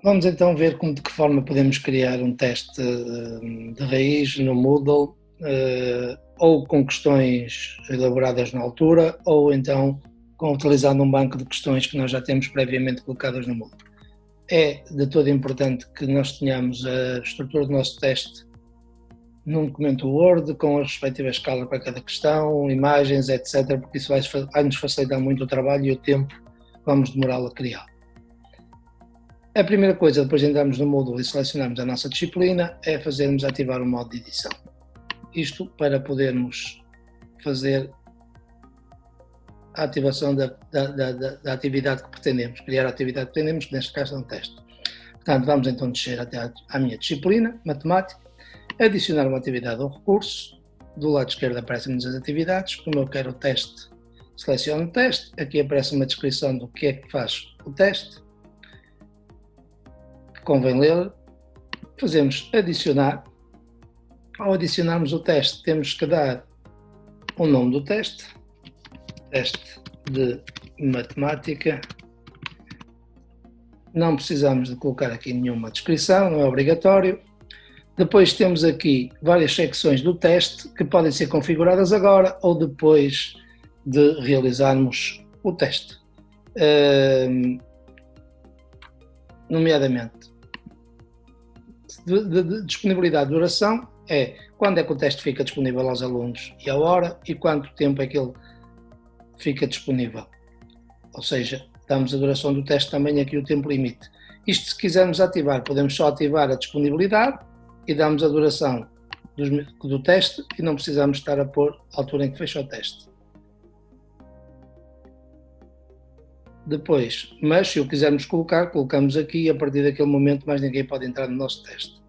Vamos então ver de que forma podemos criar um teste de raiz no Moodle, ou com questões elaboradas na altura, ou então utilizando um banco de questões que nós já temos previamente colocadas no Moodle. É de todo importante que nós tenhamos a estrutura do nosso teste num documento Word, com as respectivas escalas para cada questão, imagens, etc., porque isso vai nos facilitar muito o trabalho e o tempo que vamos demorar a criar. A primeira coisa, depois de entrarmos no módulo e selecionarmos a nossa disciplina, é fazermos ativar o modo de edição. Isto para podermos fazer a ativação da atividade que pretendemos, criar a atividade que pretendemos, que neste caso é um teste. Portanto, vamos então descer até à minha disciplina, matemática, adicionar uma atividade ao recurso, do lado esquerdo aparecem-nos as atividades, como eu quero o teste, seleciono o teste, aqui aparece uma descrição do que é que faz o teste, que convém ler, fazemos adicionar. Ao adicionarmos o teste, temos que dar o nome do teste de matemática, não precisamos de colocar aqui nenhuma descrição, não é obrigatório. Depois temos aqui várias secções do teste que podem ser configuradas agora ou depois de realizarmos o teste. Nomeadamente, de disponibilidade de duração é quando é que o teste fica disponível aos alunos e a hora e quanto tempo é que ele fica disponível. Ou seja, damos a duração do teste também aqui o tempo limite. Isto, se quisermos ativar, podemos só ativar a disponibilidade e damos a duração do teste e não precisamos estar a pôr a altura em que fecha o teste. Depois, mas se o quisermos colocar, colocamos aqui e a partir daquele momento mais ninguém pode entrar no nosso teste.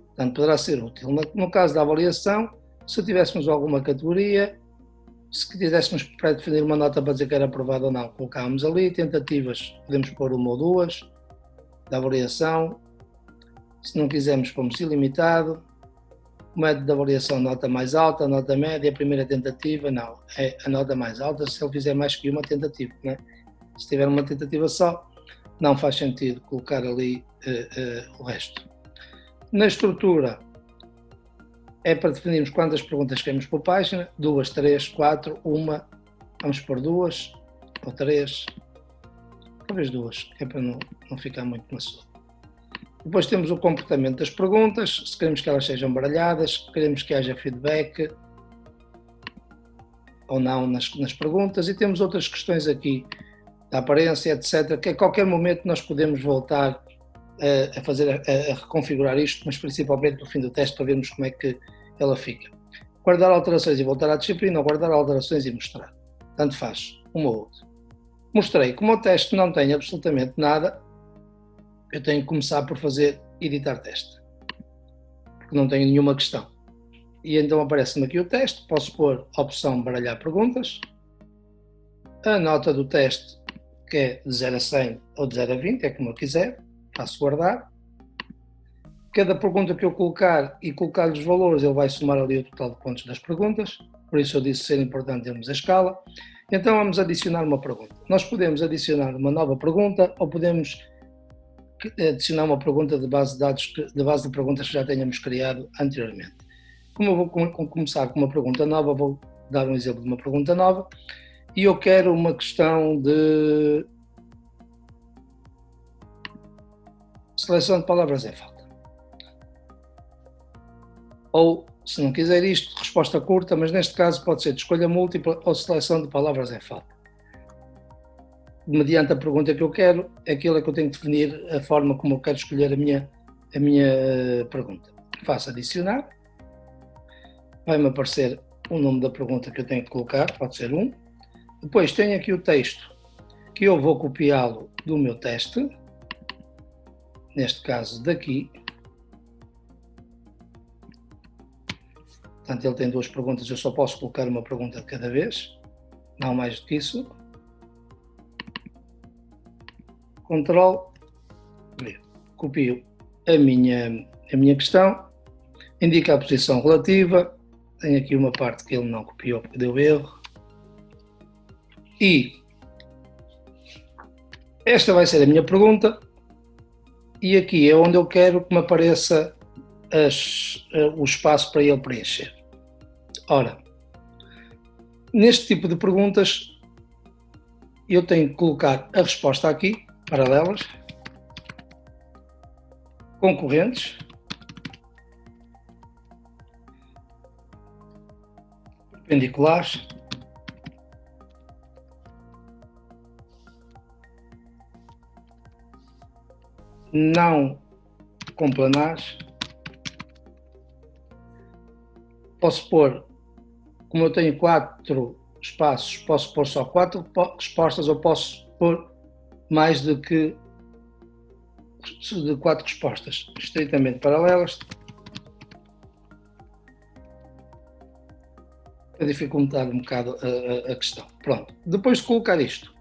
Portanto, poderá ser útil. No caso da avaliação, se tivéssemos alguma categoria, se quiséssemos pré-definir uma nota para dizer que era aprovado ou não, colocávamos ali. Tentativas, podemos pôr uma ou duas da avaliação. Se não quisermos, pomos ilimitado. O método de avaliação, nota mais alta, nota média, primeira tentativa, não, é a nota mais alta se ele fizer mais que uma tentativa, não é? Se tiver uma tentativa só, não faz sentido colocar ali o resto. Na estrutura, é para definirmos quantas perguntas queremos por página, 2, 3, 4, 1, vamos pôr 2 ou 3, talvez 2, que é para não ficar muito maçudo. Depois temos o comportamento das perguntas, se queremos que elas sejam baralhadas, se queremos que haja feedback ou não nas perguntas, e temos outras questões aqui da aparência, etc., que a qualquer momento nós podemos voltar a reconfigurar isto, mas principalmente no fim do teste para vermos como é que ela fica. Guardar alterações e voltar à disciplina, ou guardar alterações e mostrar. Tanto faz, uma ou outra. Mostrei. Como o teste não tem absolutamente nada, eu tenho que começar por fazer editar teste, porque não tenho nenhuma questão. E então aparece-me aqui o teste, posso pôr a opção baralhar perguntas, a nota do teste, que é de 0 a 100 ou de 0 a 20, é como eu quiser, faço guardar. Cada pergunta que eu colocar e colocar os valores, ele vai somar ali o total de pontos das perguntas, por isso eu disse ser importante termos a escala. Então vamos adicionar uma pergunta. Nós podemos adicionar uma nova pergunta ou podemos adicionar uma pergunta de base de dados, de base de perguntas que já tenhamos criado anteriormente. Como eu vou começar com uma pergunta nova, vou dar um exemplo de uma pergunta nova e eu quero uma questão de seleção de palavras em falta. Ou, se não quiser isto, resposta curta, mas neste caso pode ser de escolha múltipla ou seleção de palavras em falta. Mediante a pergunta que eu quero, aquilo é que eu tenho que definir a forma como eu quero escolher a minha pergunta. Faço adicionar, vai-me aparecer o nome da pergunta que eu tenho que colocar, pode ser 1. Depois tenho aqui o texto, que eu vou copiá-lo do meu teste, neste caso daqui. Portanto, ele tem 2 perguntas, eu só posso colocar uma pergunta de cada vez, não mais do que isso. Ctrl, copio a minha questão, indica a posição relativa, tenho aqui uma parte que ele não copiou porque deu erro, e esta vai ser a minha pergunta, e aqui é onde eu quero que me apareça o espaço para ele preencher. Ora, neste tipo de perguntas, eu tenho que colocar a resposta aqui, paralelas, concorrentes, perpendiculares, não complanares. Posso pôr, como eu tenho 4 espaços, posso pôr só 4 respostas ou posso pôr mais de 4 respostas estritamente paralelas, para dificultar um bocado a questão. Pronto, depois de colocar isto,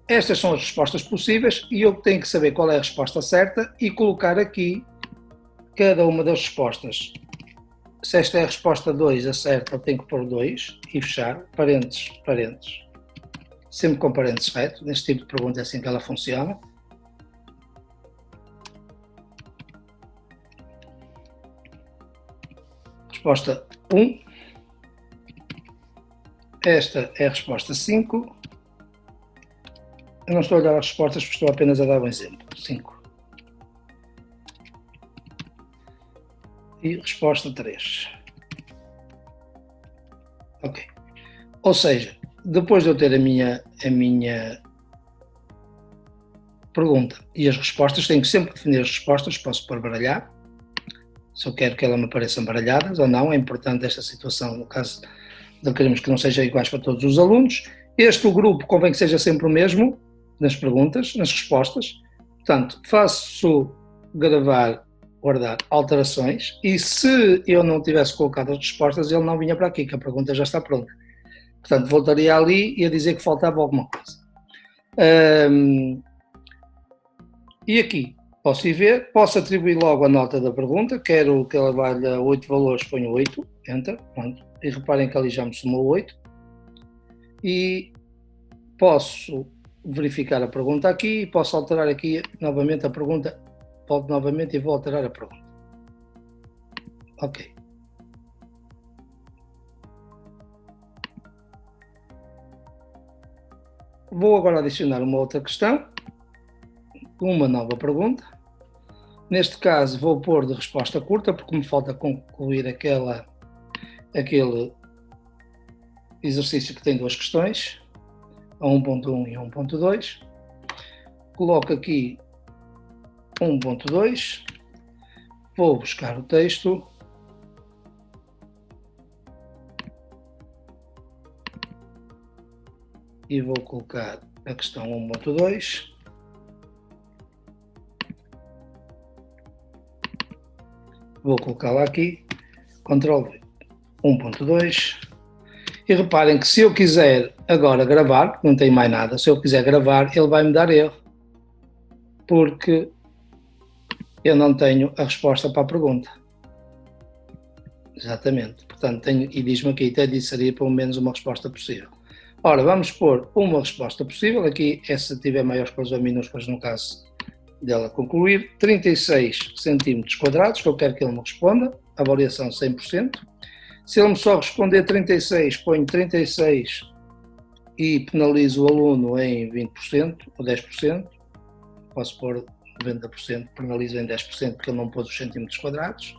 estas são as respostas possíveis e eu tenho que saber qual é a resposta certa e colocar aqui cada uma das respostas. Se esta é a resposta 2, a certa, eu tenho que pôr 2 e fechar, parênteses, parênteses. Sempre com parênteses reto, neste tipo de pergunta é assim que ela funciona. Resposta 1. Esta é a resposta 5. Eu não estou a olhar as respostas porque estou apenas a dar um exemplo. 5. E resposta 3. Ok. Ou seja, depois de eu ter a minha pergunta e as respostas, tenho que sempre definir as respostas, posso pôr baralhar, se eu quero que elas me apareçam baralhadas ou não, é importante esta situação, no caso de queremos que não sejam iguais para todos os alunos. O grupo convém que seja sempre o mesmo, nas perguntas, nas respostas, portanto, faço gravar, guardar alterações, e se eu não tivesse colocado as respostas, ele não vinha para aqui, que a pergunta já está pronta. Portanto, voltaria ali e ia dizer que faltava alguma coisa. E aqui, posso ir ver, posso atribuir logo a nota da pergunta, quero que ela valha 8 valores, ponho 8, enter, pronto. E reparem que ali já me somou 8. E posso verificar a pergunta aqui e posso alterar aqui novamente a pergunta. Volto novamente e vou alterar a pergunta. Ok. Vou agora adicionar uma outra questão, uma nova pergunta. Neste caso vou pôr de resposta curta, porque me falta concluir aquele exercício que tem 2 questões, a 1.1 e a 1.2. Coloco aqui 1.2, vou buscar o texto, e vou colocar a questão 1.2. Vou colocá-la aqui, Ctrl V, 1.2. E reparem que se eu quiser agora gravar, não tem mais nada, se eu quiser gravar, ele vai me dar erro, porque eu não tenho a resposta para a pergunta. Exatamente. Portanto, e diz-me aqui, até seria pelo menos uma resposta possível. Ora, vamos pôr uma resposta possível, aqui é se tiver maiores coisas ou minúsculas, no caso dela concluir, 36 centímetros quadrados, que eu quero que ele me responda, avaliação 100%. Se ele me só responder 36, ponho 36 e penalizo o aluno em 20% ou 10%, posso pôr 90%, penalizo em 10% porque ele não pôs os centímetros quadrados.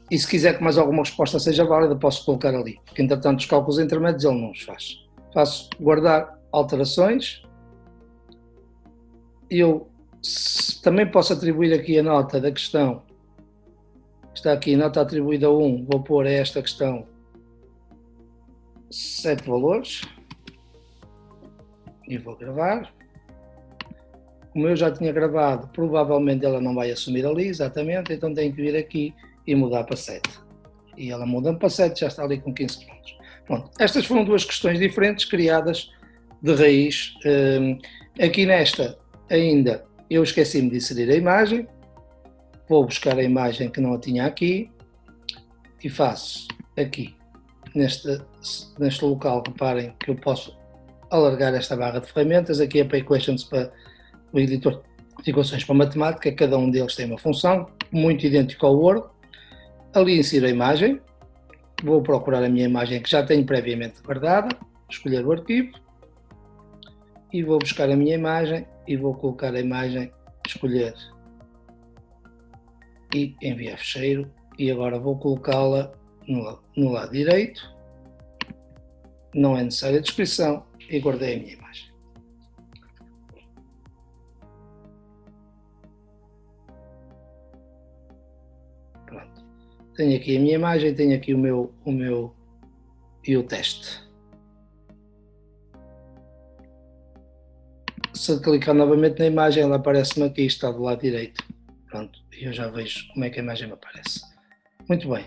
E se quiser que mais alguma resposta seja válida, posso colocar ali, porque entretanto os cálculos intermédios ele não os faz. Faço guardar alterações. Eu também posso atribuir aqui a nota da questão. Está aqui, nota atribuída a 1, vou pôr a esta questão 7 valores. E vou gravar. Como eu já tinha gravado, provavelmente ela não vai assumir ali, exatamente, então tenho que vir aqui e mudar para 7. E ela mudando para 7 já está ali com 15 pontos. Pronto, estas foram 2 questões diferentes criadas de raiz. Aqui nesta ainda eu esqueci-me de inserir a imagem. Vou buscar a imagem que não a tinha aqui e faço aqui, neste local, reparem que eu posso alargar esta barra de ferramentas. Aqui é para equations, para o editor equações para matemática, cada um deles tem uma função, muito idêntico ao Word. Ali insiro a imagem, vou procurar a minha imagem que já tenho previamente guardada, escolher o arquivo, e vou buscar a minha imagem e vou colocar a imagem, escolher e enviar fecheiro, e agora vou colocá-la no lado direito, não é necessária a descrição, e guardei a minha imagem. Pronto. Tenho aqui a minha imagem, tenho aqui o meu e o teste. Se clicar novamente na imagem, ela aparece-me aqui, está do lado direito. Pronto, e eu já vejo como é que a imagem me aparece. Muito bem.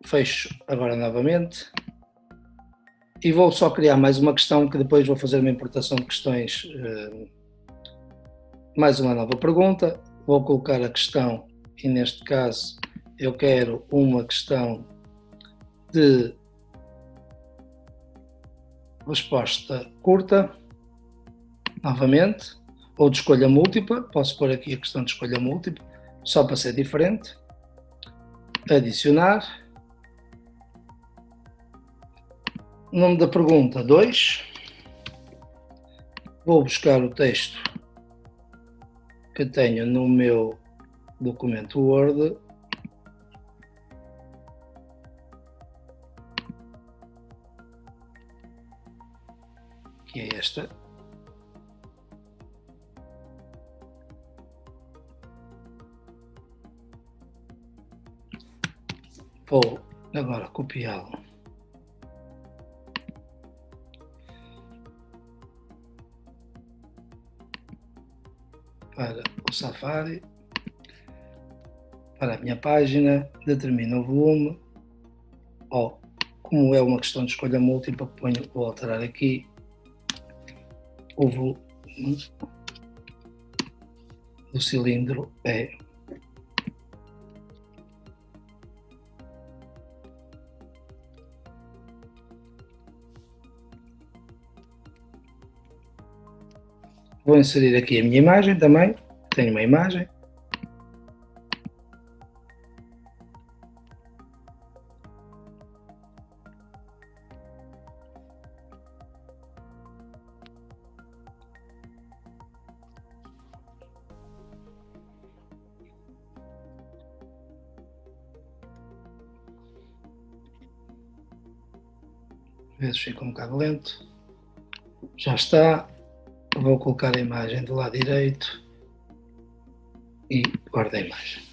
Fecho agora novamente. E vou só criar mais uma questão, que depois vou fazer uma importação de questões. Mais uma nova pergunta. Vou colocar a questão, e neste caso eu quero uma questão de resposta curta, novamente, ou de escolha múltipla. Posso pôr aqui a questão de escolha múltipla, só para ser diferente. Adicionar. Nome da pergunta 2. Vou buscar o texto que tenho no meu documento Word. Que é esta. Vou agora copiá-lo para o Safari, para a minha página, determino o volume, ou como é uma questão de escolha múltipla, vou alterar aqui o volume do cilindro é vou inserir aqui a minha imagem também, tenho uma imagem. Às vezes fica um bocado lento. Já está. Vou colocar a imagem do lado direito e guardo a imagem.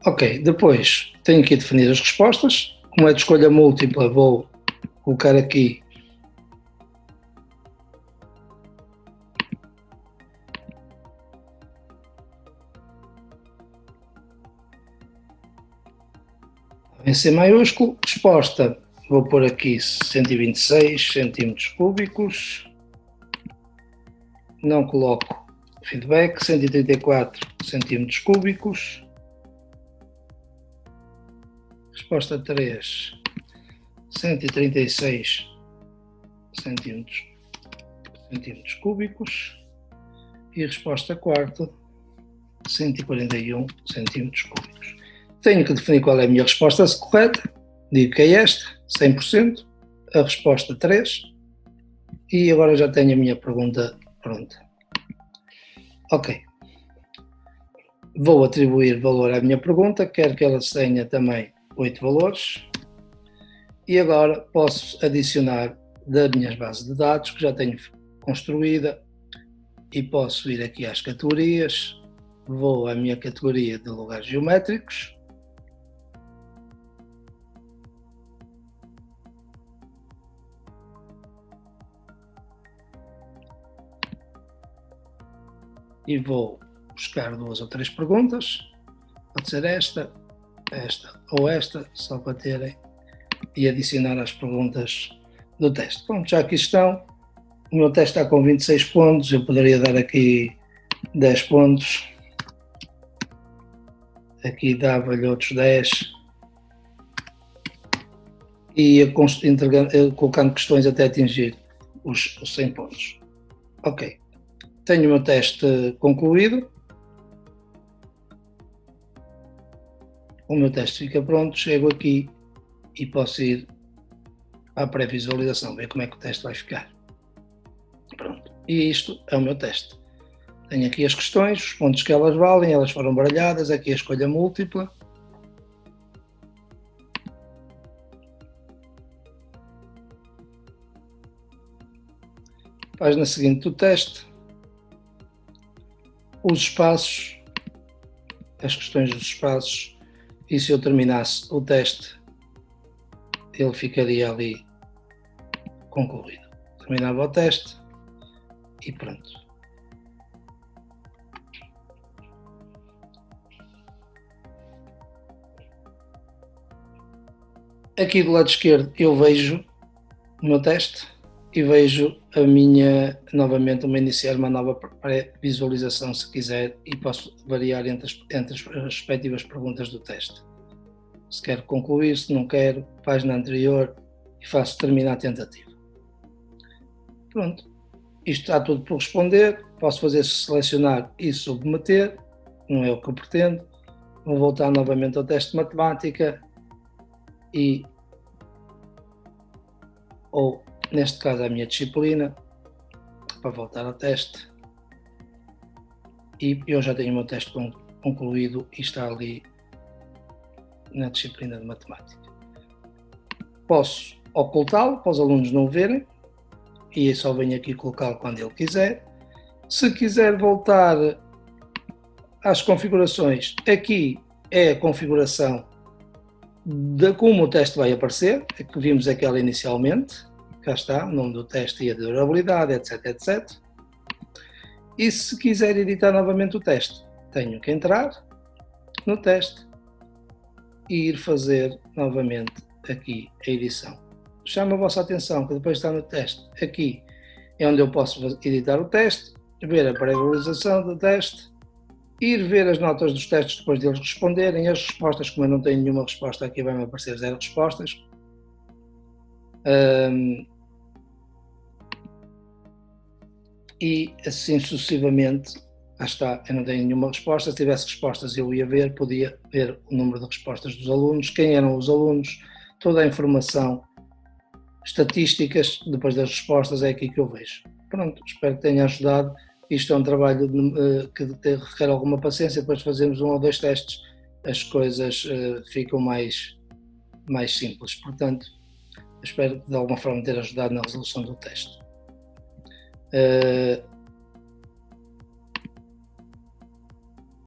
Ok, depois tenho que definir as respostas. Como é de escolha múltipla, vou colocar aqui em C maiúsculo. Resposta, vou pôr aqui 126 centímetros cúbicos. Não coloco feedback, 134 centímetros cúbicos. Resposta 3, 136 centímetros cúbicos. E resposta 4, 141 centímetros cúbicos. Tenho que definir qual é a minha resposta correta. Digo que é esta, 100%. A resposta 3. E agora já tenho a minha pergunta pronta. Ok. Vou atribuir valor à minha pergunta, quero que ela tenha também 8 valores. E agora posso adicionar das minhas bases de dados que já tenho construída e posso ir aqui às categorias. Vou à minha categoria de lugares geométricos. E vou buscar 2 ou 3 perguntas. Pode ser esta ou esta, só para terem e adicionar às perguntas do teste. Pronto, já aqui estão. O meu teste está com 26 pontos, eu poderia dar aqui 10 pontos. Aqui dava-lhe outros 10. E ia colocando questões até atingir os 100 pontos. Ok. Tenho o meu teste concluído. O meu teste fica pronto. Chego aqui e posso ir à pré-visualização, ver como é que o teste vai ficar. Pronto. E isto é o meu teste. Tenho aqui as questões, os pontos que elas valem, elas foram baralhadas, aqui a escolha múltipla. Página seguinte do teste. Os espaços, as questões dos espaços, e se eu terminasse o teste, ele ficaria ali concluído. Terminava o teste e pronto. Aqui do lado esquerdo eu vejo o meu teste e vejo a minha, novamente, iniciar uma nova pré-visualização se quiser e posso variar entre as respectivas perguntas do teste. Se quero concluir, se não quero, página anterior e faço terminar a tentativa. Pronto, isto está tudo por responder, posso fazer selecionar e submeter, não é o que eu pretendo. Vou voltar novamente ao teste de matemática ou neste caso a minha disciplina, para voltar ao teste, e eu já tenho o meu teste concluído e está ali na disciplina de matemática. Posso ocultá-lo para os alunos não verem, e só venho aqui colocá-lo quando ele quiser. Se quiser voltar às configurações, aqui é a configuração de como o teste vai aparecer, é que vimos aquela inicialmente, cá está, o nome do teste e a durabilidade, etc, etc. E se quiser editar novamente o teste, tenho que entrar no teste e ir fazer novamente aqui a edição. Chama a vossa atenção que depois está no teste, aqui é onde eu posso editar o teste, ver a pré-visualização do teste, ir ver as notas dos testes depois deles responderem, as respostas, como eu não tenho nenhuma resposta aqui, vai-me aparecer 0 respostas. E assim sucessivamente, está, eu não tenho nenhuma resposta, se tivesse respostas eu ia ver, podia ver o número de respostas dos alunos, quem eram os alunos, toda a informação, estatísticas, depois das respostas é aqui que eu vejo. Pronto, espero que tenha ajudado. Isto é um trabalho que requer alguma paciência, depois de fazermos 1 ou 2 testes, as coisas ficam mais simples. Portanto, espero de alguma forma ter ajudado na resolução do teste.